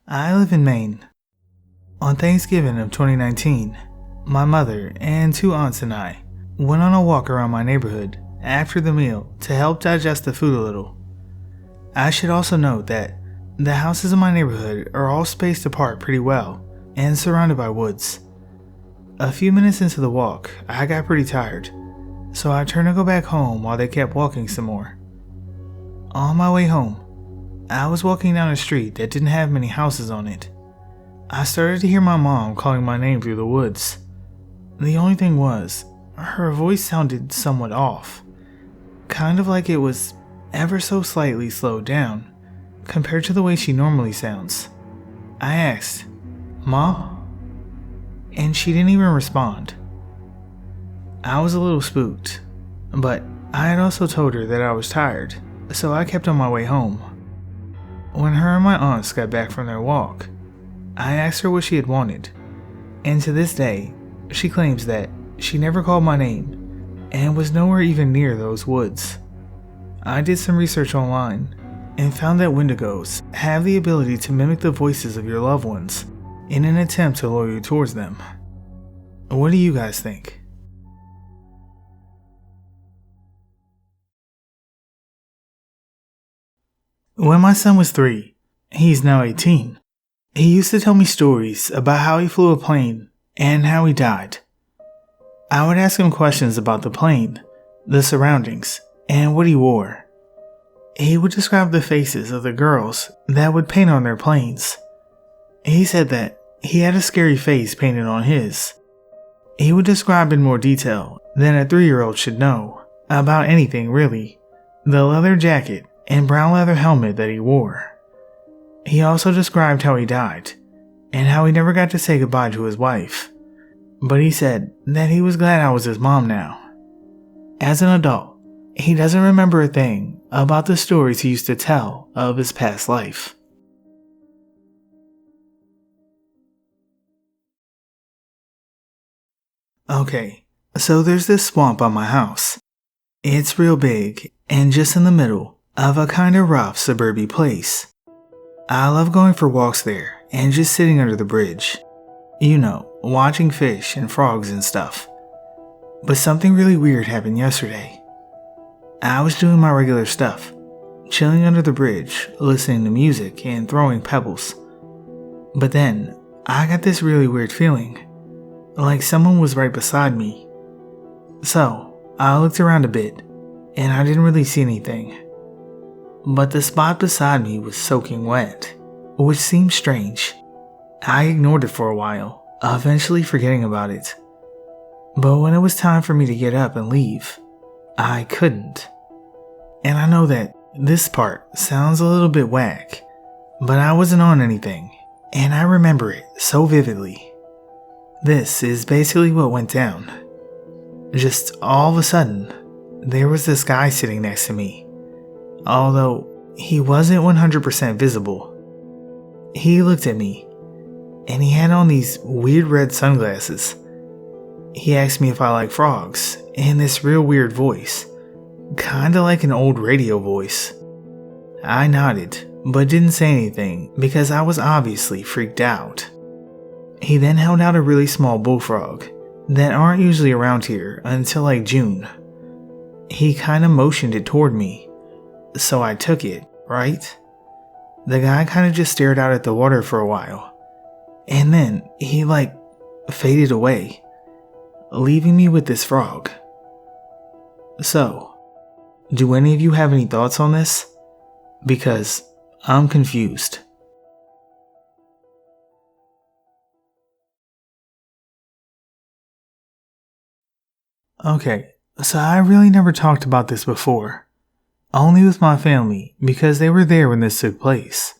I live in Maine. On Thanksgiving of 2019, my mother and 2 aunts and I went on a walk around my neighborhood after the meal to help digest the food a little. I should also note that the houses in my neighborhood are all spaced apart pretty well and surrounded by woods. A few minutes into the walk, I got pretty tired, so I turned to go back home while they kept walking some more. On my way home, I was walking down a street that didn't have many houses on it. I started to hear my mom calling my name through the woods. The only thing was, her voice sounded somewhat off, kind of like it was ever so slightly slowed down compared to the way she normally sounds. I asked, "Mom?" And she didn't even respond. I was a little spooked, but I had also told her that I was tired, so I kept on my way home. When her and my aunts got back from their walk, I asked her what she had wanted, and to this day, she claims that she never called my name and was nowhere even near those woods. I did some research online and found that Wendigos have the ability to mimic the voices of your loved ones in an attempt to lure you towards them. What do you guys think? When my son was 3, he's now 18, he used to tell me stories about how he flew a plane and how he died. I would ask him questions about the plane, the surroundings, and what he wore. He would describe the faces of the girls that would paint on their planes. He said that he had a scary face painted on his. He would describe in more detail than a 3-year-old should know about anything really, the leather jacket and brown leather helmet that he wore. He also described how he died and how he never got to say goodbye to his wife, but he said that he was glad I was his mom now. As an adult, he doesn't remember a thing about the stories he used to tell of his past life. Okay, so there's this swamp by my house. It's real big and just in the middle of a kinda rough suburban place. I love going for walks there and just sitting under the bridge. You know, watching fish and frogs and stuff. But something really weird happened yesterday. I was doing my regular stuff, chilling under the bridge, listening to music and throwing pebbles. But then, I got this really weird feeling, like someone was right beside me. So, I looked around a bit, and I didn't really see anything. But the spot beside me was soaking wet, which seemed strange. I ignored it for a while, eventually forgetting about it. But when it was time for me to get up and leave, I couldn't. And I know that this part sounds a little bit whack, but I wasn't on anything, and I remember it so vividly. This is basically what went down. Just all of a sudden, there was this guy sitting next to me, although he wasn't 100% visible. He looked at me, and he had on these weird red sunglasses. He asked me if I like frogs, in this real weird voice, kinda like an old radio voice. I nodded, but didn't say anything because I was obviously freaked out. He then held out a really small bullfrog that aren't usually around here until like June. He kinda motioned it toward me, so I took it, right? The guy kinda just stared out at the water for a while, and then he faded away, leaving me with this frog. So, do any of you have any thoughts on this? Because I'm confused. Okay, so I really never talked about this before. Only with my family because they were there when this took place.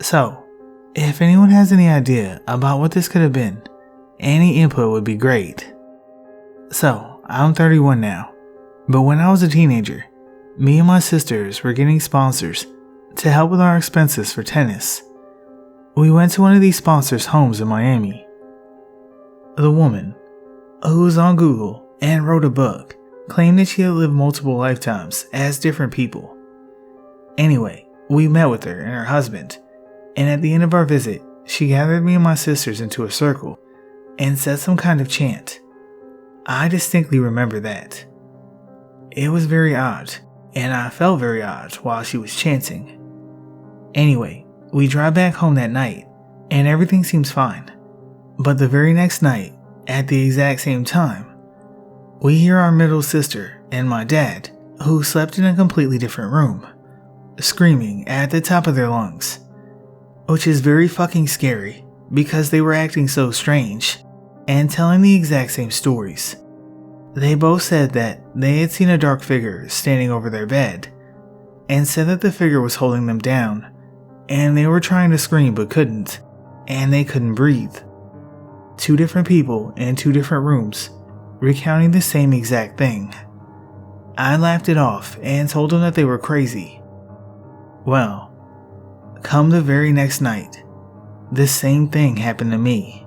So, if anyone has any idea about what this could have been, any input would be great. So, I'm 31 now, but when I was a teenager, me and my sisters were getting sponsors to help with our expenses for tennis. We went to one of these sponsors' homes in Miami. The woman, who was on Google and wrote a book, claimed that she had lived multiple lifetimes as different people. Anyway, we met with her and her husband, and at the end of our visit, she gathered me and my sisters into a circle and said some kind of chant. I distinctly remember that. It was very odd, and I felt very odd while she was chanting. Anyway, we drive back home that night, and everything seems fine. But the very next night, at the exact same time, we hear our middle sister and my dad, who slept in a completely different room, screaming at the top of their lungs, which is very fucking scary because they were acting so strange and telling the exact same stories. They both said that they had seen a dark figure standing over their bed and said that the figure was holding them down and they were trying to scream but couldn't, and they couldn't breathe. 2 different people in 2 different rooms recounting the same exact thing. I laughed it off and told them that they were crazy. Well, come the very next night, the same thing happened to me.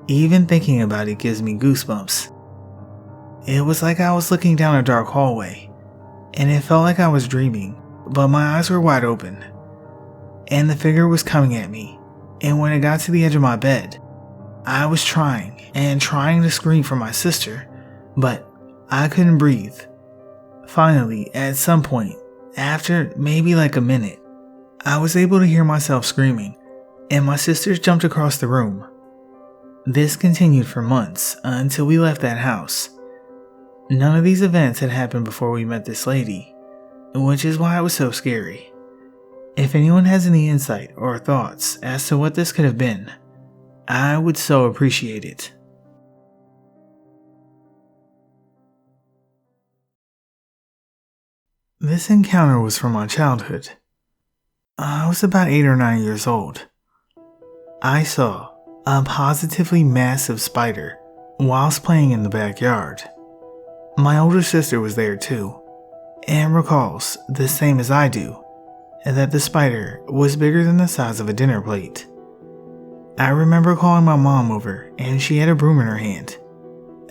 Even thinking about it gives me goosebumps. It was like I was looking down a dark hallway, and it felt like I was dreaming, but my eyes were wide open. And the figure was coming at me, and when it got to the edge of my bed, I was trying to scream for my sister, but I couldn't breathe. Finally, at some point, after maybe like a minute, I was able to hear myself screaming, and my sisters jumped across the room. This continued for months until we left that house. None of these events had happened before we met this lady, which is why it was so scary. If anyone has any insight or thoughts as to what this could have been, I would so appreciate it. This encounter was from my childhood. I was about 8 or 9 years old. I saw a positively massive spider whilst playing in the backyard. My older sister was there too, and recalls, the same as I do, that the spider was bigger than the size of a dinner plate. I remember calling my mom over and she had a broom in her hand.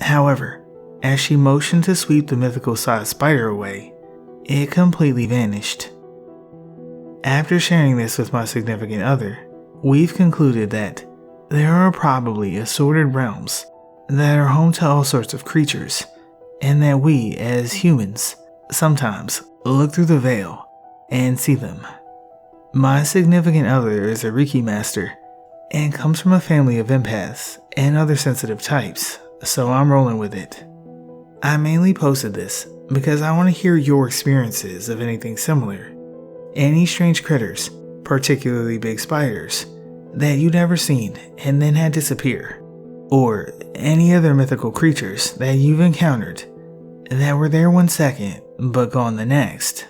However, as she motioned to sweep the mythical-sized spider away, it completely vanished. After sharing this with my significant other, we've concluded that there are probably assorted realms that are home to all sorts of creatures, and that we, as humans, sometimes look through the veil and see them. My significant other is a Reiki master and comes from a family of empaths and other sensitive types, so I'm rolling with it. I mainly posted this because I want to hear your experiences of anything similar. Any strange critters, particularly big spiders, that you'd ever seen and then had disappear, or any other mythical creatures that you've encountered that were there one second but gone the next.